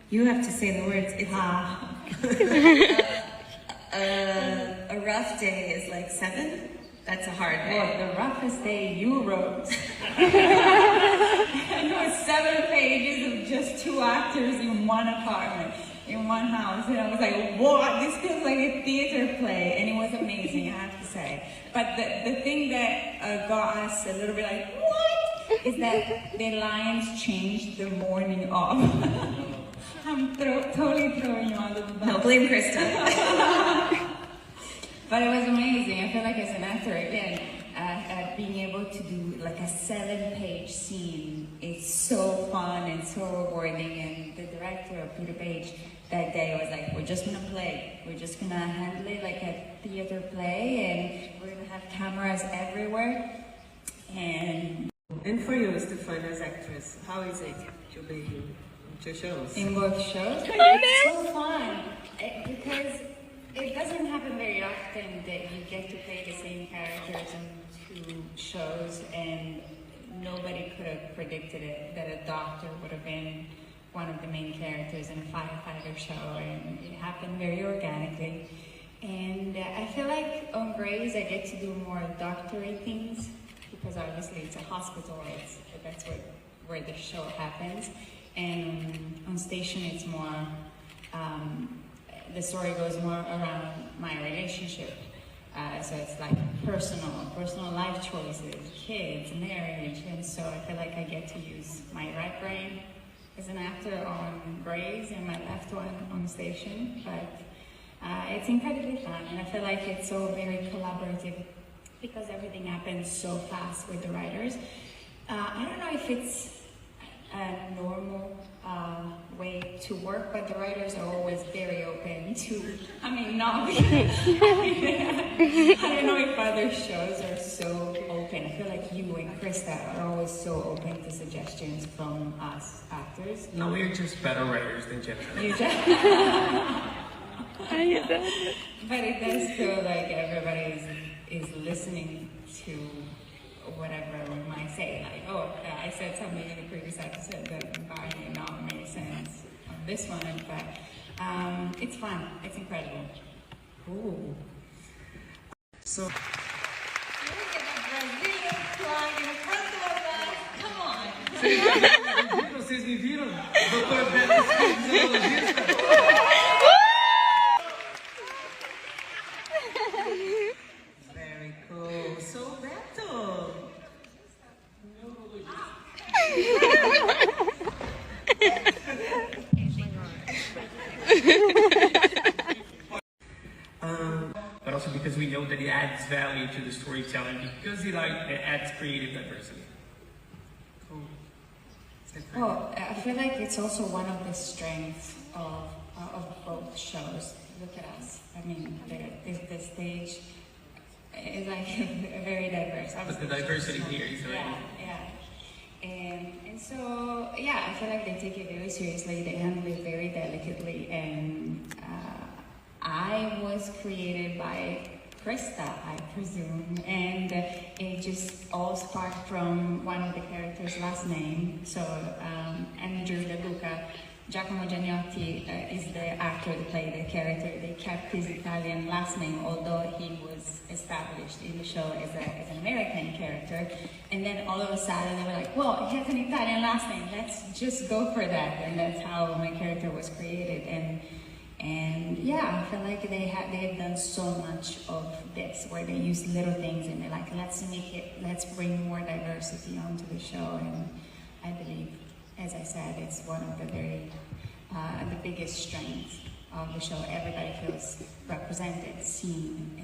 You have to say the words. It's a rough day is like 7. That's a hard day. Well, the roughest day you wrote. It was 7 pages of just 2 actors in one apartment, in one house. And I was like, what? This feels like a theater play. And it was amazing, I have to say. But the thing that got us a little bit like, what? Is that the lines changed the morning of. I'm totally throwing you under the bus. No, blame Krista. But it was amazing. I feel like as an actor, again, being able to do like a 7-page scene is so fun and so rewarding. And the director, Peter Page, that day was like, we're just gonna play. We're just gonna handle it like a theater play, and we're gonna have cameras everywhere. And for you, Stefania, as actress, how is it to be in 2 shows? In both shows? It's so fun because it doesn't happen very often that you get to play the same characters in 2 shows, and nobody could have predicted it, that a doctor would have been one of the main characters in a firefighter show, and it happened very organically. And I feel like on Grace I get to do more doctor-y things, because obviously it's a hospital, that's where the show happens. And on Station it's more, the story goes more around my relationship. So it's like personal life choices, kids, marriage, and so I feel like I get to use my right brain as an actor on Grace and my left one on Station. But it's incredibly fun, and I feel like it's so very collaborative because everything happens so fast with the writers. I don't know if it's a normal way to work, but the writers are always very open to, I mean, not because, I don't know if other shows are so open. I feel like you and Krista are always so open to suggestions from us actors. No, we're just better writers than Jennifer. But it does feel like everybody is listening to whatever we might say, like, oh, I said something in the previous episode that might not make sense on this one, but it's fun, it's incredible. Ooh. So, Look at the Brazilian flag in front of us. Come on. Vocês me viram? Doutor Beto, fisiologista. very cool. So, Beto. But also because we know that it adds value to the storytelling, because it adds creative diversity. Cool. Well, I feel like it's also one of the strengths of both shows. Look at us. I mean, the stage is like very diverse. But the diversity here is very... Yeah. And so, yeah, I feel like they take it very seriously. They handle it very delicately. And I was created by Krista, I presume. And it just all sparked from one of the characters' last name. So, Andrew De Luca, Giacomo Giannotti is the actor that played the character. They kept his Italian last name, although he was established in the show as an American character. And then all of a sudden they were like, well, he has an Italian last name, let's just go for that. And that's how my character was created. And yeah, I feel like they have done so much of this, where they use little things and they're like, let's bring more diversity onto the show. And I believe, as I said, it's one of the the biggest strengths of the show. Everybody feels represented, seen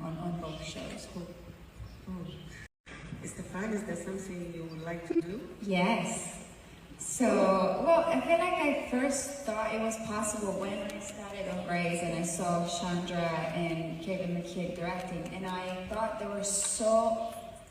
on both shows. Stefania, is that something you would like to do? Yes. So, well, I feel like I first thought it was possible when I started on Grace and I saw Chandra and Kevin McKidd directing, and I thought they were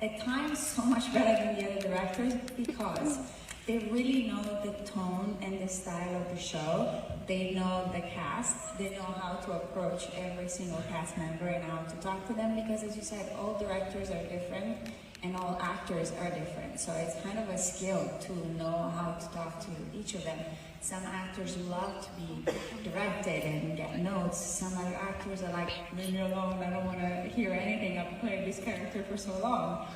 at times so much better than the other directors, because they really know the tone and the style of the show. They know the cast. They know how to approach every single cast member and how to talk to them, because as you said, all directors are different and all actors are different. So it's kind of a skill to know how to talk to each of them. Some actors love to be directed and get notes. Some other actors are like, leave me alone, I don't want to hear anything, I've played this character for so long.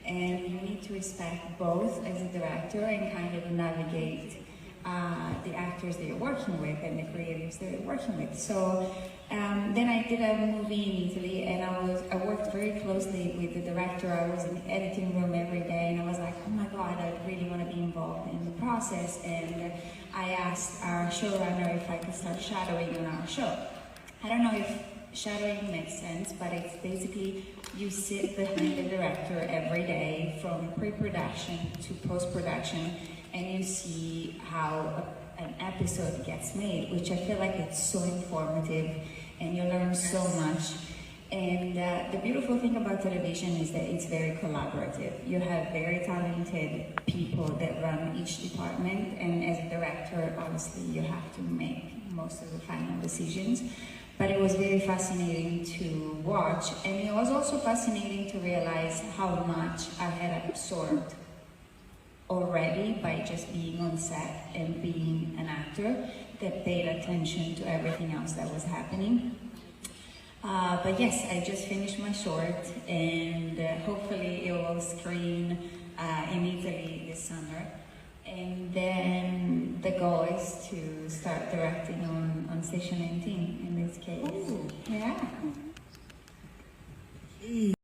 And you need to respect both as a director and kind of navigate the actors that you're working with and the creatives that you're working with. So then I did a movie in Italy, and I worked very closely with the director. I was in the editing room every day, and I was like, oh my God, I really want to be involved in the process. And I asked our showrunner if I could start shadowing on our show. I don't know if shadowing makes sense, but it's basically you sit behind the director every day from pre-production to post-production, and you see how an episode gets made, which I feel like it's so informative and you learn so much. And the beautiful thing about television is that it's very collaborative. You have very talented people that run each department, and as a director, obviously you have to make most of the final decisions. But it was very fascinating to watch, and it was also fascinating to realize how much I had absorbed already by just being on set and being an actor that paid attention to everything else that was happening. But yes, I just finished my short, and hopefully it will screen in Italy this summer. And then the goal is to start directing on Station 19 in this case. Ooh. Yeah.